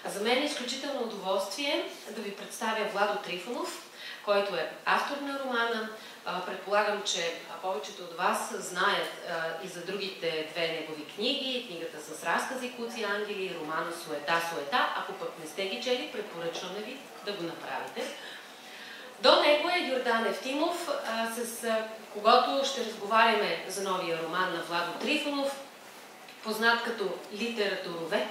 За мен е изключително удоволствие да ви представя Владо Трифонов, който е автор на романа. Предполагам, че повечето от вас знаят и за другите две негови книги. Книгата с разкази Куци ангели и романа Суета. Ако пък не сте ги чели, препоръчваме ви да го направите. До него е Йордан Евтимов, с когото ще разговаряме за новия роман на Владо Трифонов, познат като литературовед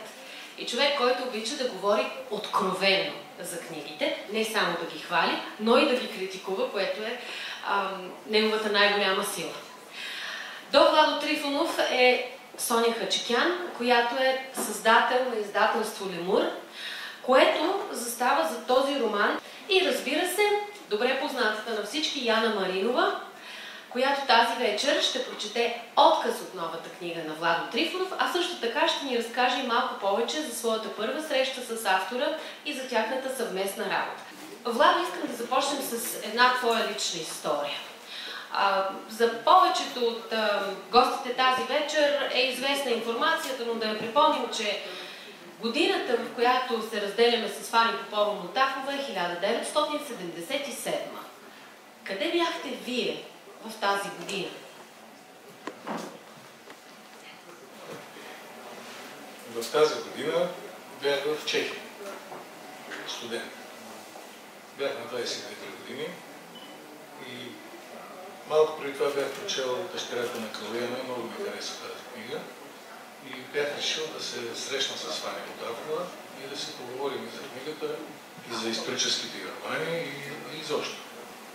и човек, който обича да говори откровенно за книгите, не само да ги хвали, но и да ги критикува, което е неговата най-голяма сила. До Владо Трифонов е Соня Хачикян, която е създател на издателство Лемур, което застава за този роман и, разбира се, добре познатата на всички Яна Маринова, която тази вечер ще прочете отказ от новата книга на Владо Трифонов, а също така ще ни разкаже и малко повече за своята първа среща с автора и за тяхната съвместна работа. Владо, искам да започнем с една твоя лична история. За повечето от гостите тази вечер е известна информацията, но да я припомним, че годината, в която се разделяме с Фани Попова-Мотахова, е 1977. Къде бяхте вие в тази година? В тази година бях в Чехия. Студент. Бях на 23 години и малко преди това бях прочел Дъщерята на Калуяна. Много ми хареса тази книга. И бях решил да се срещна с Фани Мотахова и да се поговорим и за книгата, и за историческите романи, и изобщо.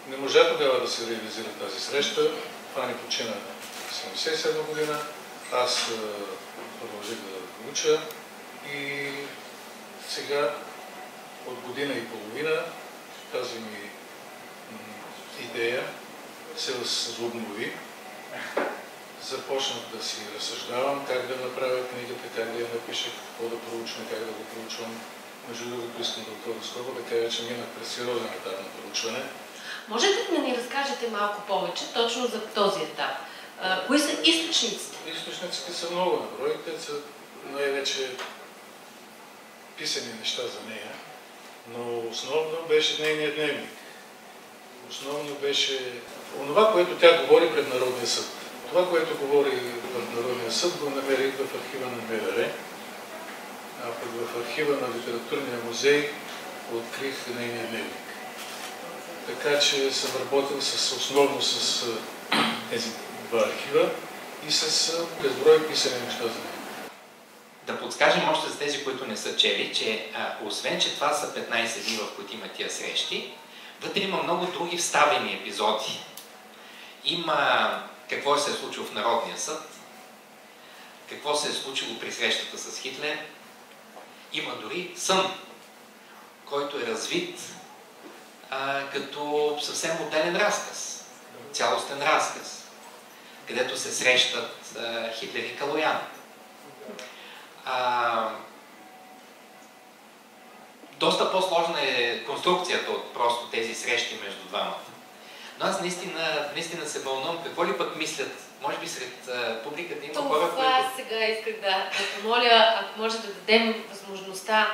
Не можа тогава да се реализира тази среща. Фани почина в 1977 година. Аз продължих да уча и сега от година и половина тази ми идея се възобнови. Започнах да си разсъждавам как да направя книгата, как да я напиша, какво да проучвам, как да го проучвам. Между другото искам да отворя скоба, да кажа, че минах през сериозен етап на проучване. Можете ли да ни разкажете малко повече точно за този етап? Кои са източниците? Източниците са много на брой. Те са най-вече писани неща за нея, но основно беше нейният дневник. Основно беше онова, което тя говори пред Народния съд. Това, което говори в Народния съд, го намерих в архива на МВР, а пък в архива на Литературния музей открих нейния дневник. Така че съм работил основно с тези два архива и с безброй писани неща за нея. Да подскажем още за тези, които не са чели, че освен, че това са 15 дни, в които има тия срещи, вътре има много други вставени епизоди. Има какво се е случило в Народния съд, какво се е случило при срещата с Хитлер. Има дори сън, който е развит като съвсем отделен разказ, цялостен разказ, където се срещат Хитлер и Калоян. Доста по-сложна е конструкцията от просто тези срещи между двамата. Но аз наистина се вълнувам. Какво ли пък мислят? Може би сред публиката има хора, които... Това сега исках да помоля, ако може да дадем възможността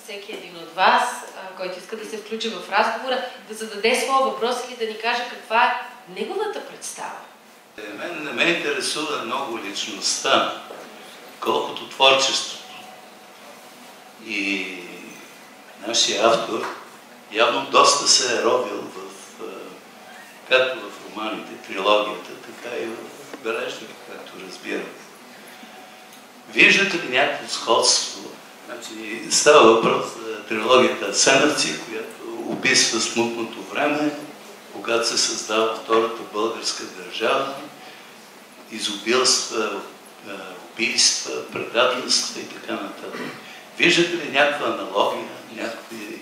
всеки един от вас, който иска да се включи в разговора, да зададе своя въпрос или да ни каже каква е неговата представа. Мен не ме интересува много личността, колкото творчеството. И нашия автор явно доста се е робил както в романите, трилогията, така и в бележника, както разбирам. Виждате ли някакво сходство? Значи, става въпрос за трилогията Асеновци, която описва смутното време, когато се създава втората българска държава, изобилства, убийства, предателства и така нататък. Виждате ли някаква аналогия, някакви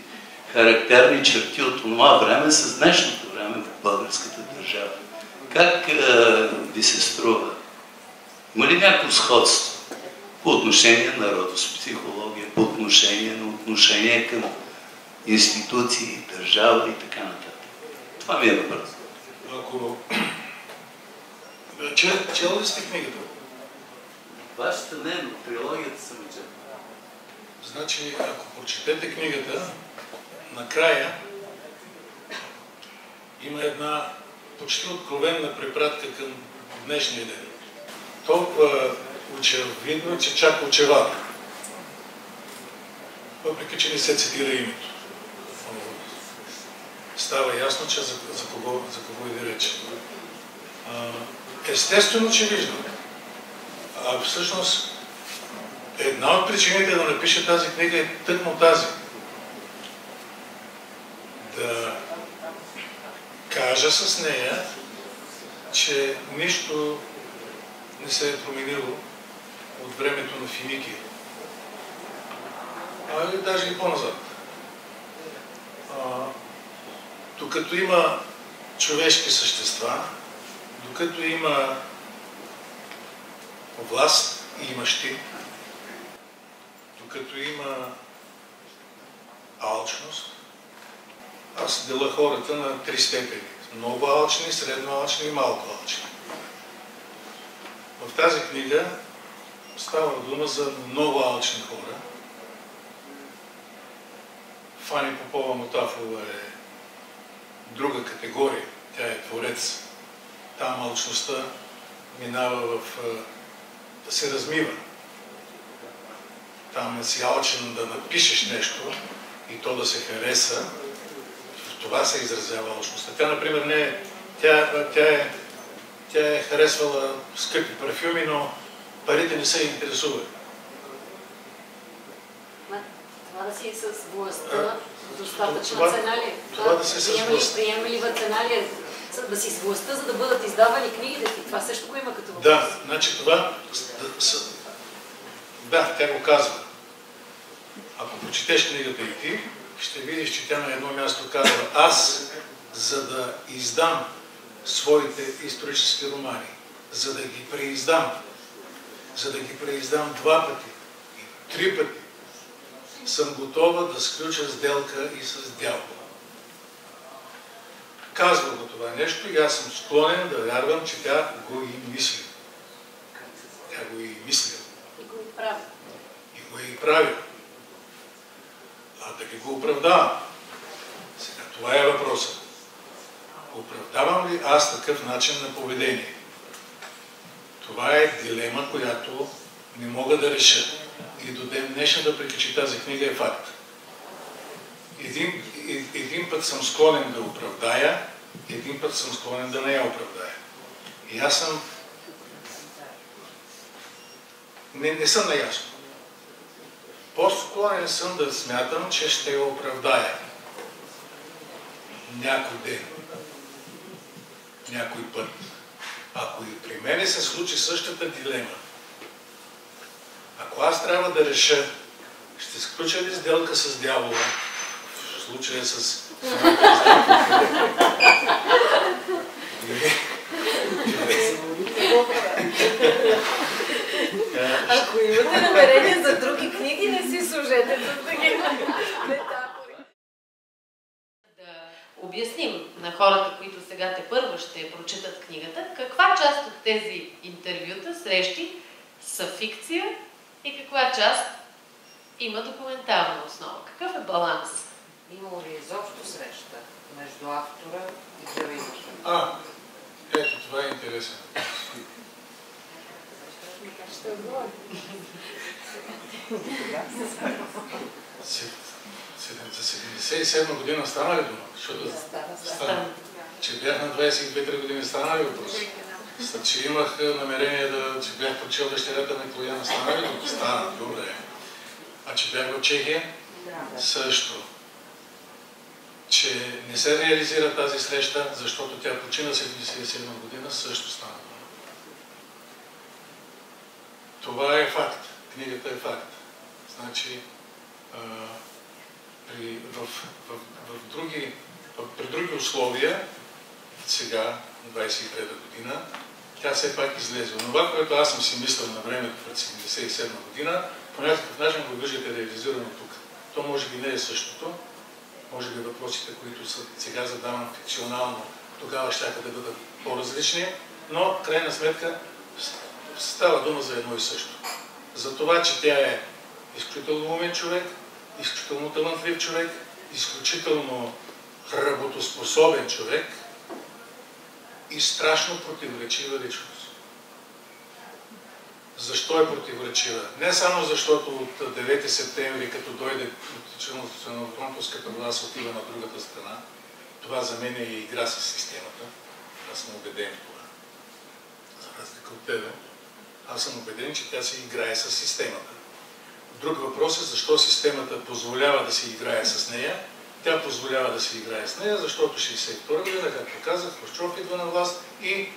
характерни черти от това време с днешното време в българската държава? Как ви се струва? Има ли някакво сходство по отношение на родопсихология, по отношение към институции, държава и така нататък? Това ми е въпрос. Ако... Чел ли сте книгата? Вашата не, но трилогията съм чел. Значи, ако прочетете книгата, накрая има една почти откровенна препратка към днешния ден. Толкова очевидно, че чак очевадно. Въпреки че не се цитира името. Става ясно, че за кого иде реч. Естествено, че виждам. Всъщност, една от причините да напиша тази книга е тъкмо тази. Да кажа с нея, че нищо не се е променило от времето на Финикия. Даже и по-назад. Докато има човешки същества, докато има власт и имащи, докато има алчност, аз деля хората на 3 степени. Много алчни, средно алчни и малко алчни. В тази книга става дума за много алчни хора. Фани Попова-Мотафова е друга категория. Тя е творец. Там алчността минава да се размива. Там си алчен да напишеш нещо и то да се хареса. В това се изразява алчността. Тя, например, не е... Тя е харесвала скъпи парфюми, но парите не са я интересували. Това да си с властта, достатъчна цена ли? Това да си с властта. Приемлива цена ли? Да си с властта, за да бъдат издавани книгите ти. Това също го има като въпрос. Да, значи това... Да, тя го казва. Ако прочетеш книгата и ти, ще видиш, че тя на едно място казва: аз, за да издам своите исторически романи, за да ги преиздам 2 пъти и 3 пъти, съм готова да сключа сделка и с дявола. Казва го това нещо и аз съм склонен да вярвам, че тя го и мисли. Тя го и мисля. И го и прави. И го и прави. Да ги го оправдавам. Сега, това е въпросът. Оправдавам ли аз такъв начин на поведение? Това е дилема, която не мога да реша. И до ден днешен, въпреки че тази книга е факт. Един път съм склонен да оправдая, един път съм склонен да не я оправдая. И аз съм... Не съм наясно. По-склонен съм да смятам, че ще я оправдая. Някой ден. Някой път. Ако и при мене се случи същата дилема, ако аз трябва да реша, ще сключа ли сделка с дявола, в случая с... Ако имате намерение за други книги, не си служете с такива метафори. Да обясним на хората, които сега тепърва ще прочитат книгата, каква част от тези интервюта, срещи са фикция и каква част има документална основа. Какъв е баланс? Имало ли изобщо среща между автора и героинята? Ето, това е интересно. Ще отговоря. За 77 година стана ли дума? Защото стана. Че бях на 22-3 години, стана ли въпрос? Че имах намерение че бях прочел Дъщерята на Клояна, стана ли дума? Стана, добре. А че бях в Чехия? Също. Че не се реализира тази среща, защото тя почина 77 година, също стана. Това е факт. Книгата е факт. Значи, при други условия, сега, 23-та година, тя все пак излезе. Това, което аз съм си мислил на времето пред 77 година, по някакъв начин го виждате реализирано тук. То може би не е същото. Може би въпросите, които сега задавам фикционално, тогава ще да бъдат по-различни, но в крайна сметка става дума за едно и също. За това, че тя е изключително умен човек, изключително талантлив човек, изключително работоспособен човек и страшно противоречива личност. Защо е противоречива? Не само защото от 9 септември, като дойде национално-фронтовската власт, отива на другата страна. Това за мен е игра с системата. Аз съм убеден в това. За разлика от тебе, аз съм убеден, че тя се играе с системата. Друг въпрос е защо системата позволява да се играе с нея. Тя позволява да се играе с нея, защото 62 година, както казах, Хрущов идва на власт и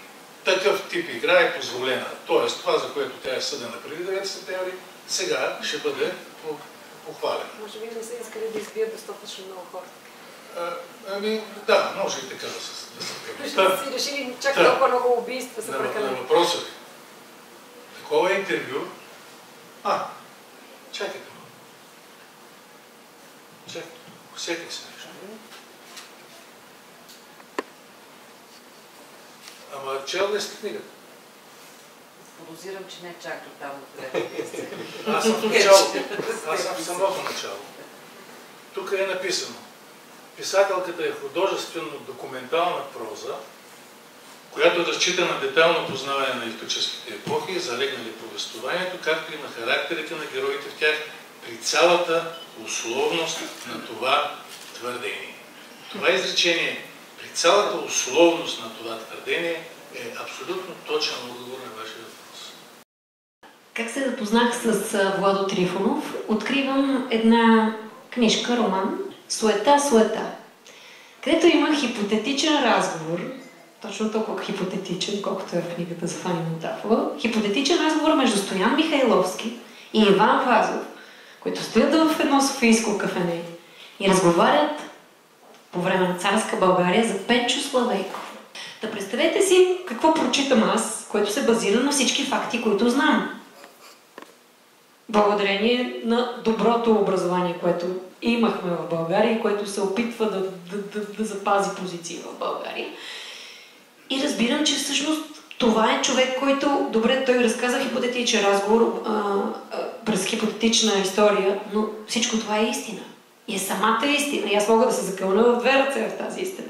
такъв тип игра е позволена. Тоест, това, за което тя е съдена преди 9 септември, сега ще бъде похвалена. Може би не са искали да избият достатъчно много хора. Да, може и така да се Да си решили чак толкова много убийства са прекалени. На въпроса ви. Такова интервю... Чакайте. Усетих се нещо. Ама чел ли сте книгата? Подозирам, че не чак до там напред. Аз съм в начало. Аз съм в самото начало. Тук е написано. Писателката е художествено-документална проза, която разчита на детайлно познаване на историческите епохи, залегнали в повествованието, както и на характерите на героите в тях, при цялата условност на това твърдение. Това изречение, при цялата условност на това твърдение, е абсолютно точен отговор на вашия въпрос. Как се запознах с Владо Трифонов? Откривам една книжка, роман "Суета, където има хипотетичен разговор, точно толкова хипотетичен, колкото е в книгата за Фани Монтафова, хипотетичен разговор между Стоян Михайловски и Иван Вазов, които стоят в едно софийско кафене и разговарят по време на царска България за Пенчо Славейков. Да представете си какво прочитам аз, което се базира на всички факти, които знам. Благодарение на доброто образование, което имахме в България и което се опитва да запази позиции в България. И разбирам, че всъщност това е човек, който, добре, той разказа хипотетичен разговор през хипотетична история, но всичко това е истина. И е самата истина. И аз мога да се закълна в две ръце в тази истина.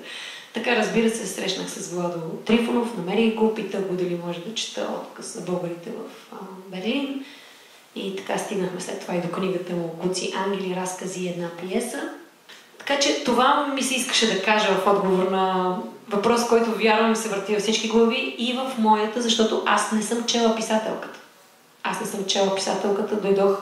Така, разбира се, срещнах с Владо Трифонов, намерих го, питах го дали може да чета отказ на българите в Берлин. И така стигнахме след това и до книгата му "Куци ангели, разкази и една пиеса". Така че това ми се искаше да кажа в отговор на въпрос, който вярвам се върти във всички глави и в моята, защото аз не съм чела писателката. Аз не съм чела писателката, дойдох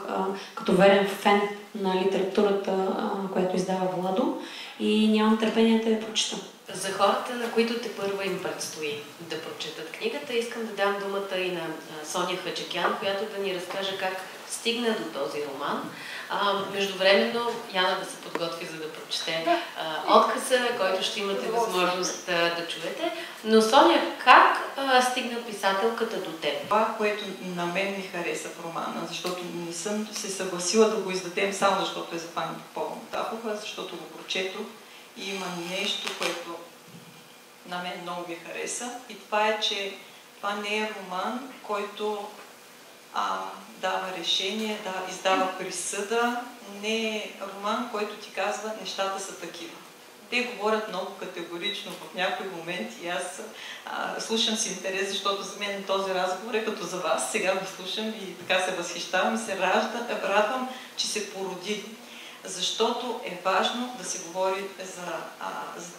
като верен фен на литературата, която издава Владо и нямам търпение да я прочета. За хората, на които тепърва им предстои да прочетат книгата, искам да дам думата и на Соня Хачекян, която да ни разкаже как стигна до този роман. Междувременно Яна да се подготви, за да прочете отказа, който ще имате възможност да чуете. Но Соня, как стигна писателката до теб? Това, което на мен ми хареса в романа, защото не съм се съгласила да го издадем само защото е за Фани Монтафова, защото го прочетох и има нещо, което на мен много ми хареса. И това е, че това не е роман, който дава решение, издава присъда, не е роман, който ти казва нещата са такива. Те говорят много категорично в някои моменти и аз слушам с интерес, защото за мен този разговор е като за вас. Сега го слушам и така се възхищавам и се радвам, че се породи. Защото е важно да се говори за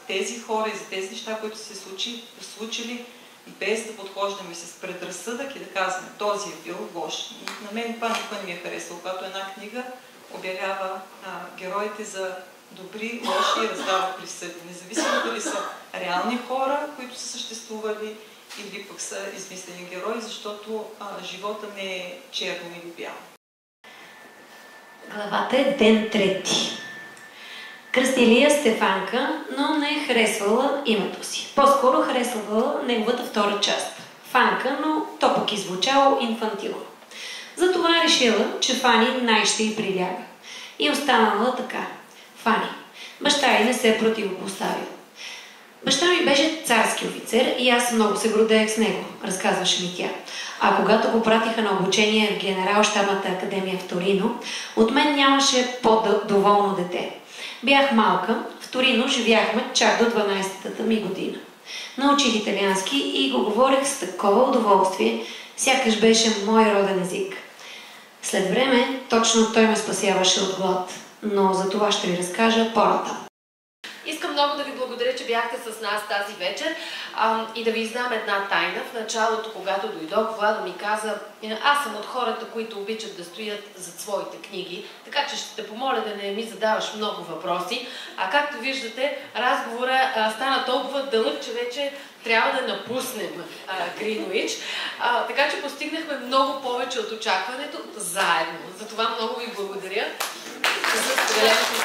тези хора и за тези неща, които се случили, без да подхождаме с предразсъдък и да казваме, този е бил лош. На мен това никога не ми е харесало, когато една книга обявява героите за добри, лоши и раздава присъди. Независимо дали са реални хора, които са съществували, или пък са измислени герои, защото живота не е черно или бяло. Главата е ден трети. Кръстили я Стефанка, но не е харесвала името си. По-скоро харесвала неговата втора част. Фанка, но то пък иззвучало инфантилно. Затова решила, че Фани най-ще й приляга. И останала така. Фани. Баща й не се противопоставил. Баща ми беше царски офицер и аз много се гордеех с него, разказваше ми тя. А когато го пратиха на обучение в генерал-щабната академия в Торино, от мен нямаше по-доволно дете. Бях малка, в Торино живяхме чак до 12-та ми година. Научих италиански и го говорех с такова удоволствие, сякаш беше мой роден език. След време точно той ме спасяваше от глад, но за това ще ви разкажа по-нататък. Искам много да ви благодаря, че бяхте с нас тази вечер и да ви издам една тайна. В началото, когато дойдох, Владо ми каза, аз съм от хората, които обичат да стоят зад своите книги, така че ще те помоля да не ми задаваш много въпроси. А както виждате, разговора стана толкова дълъг, че вече трябва да напуснем Гринуич. Така че постигнахме много повече от очакването заедно. За това много ви благодаря за споделеното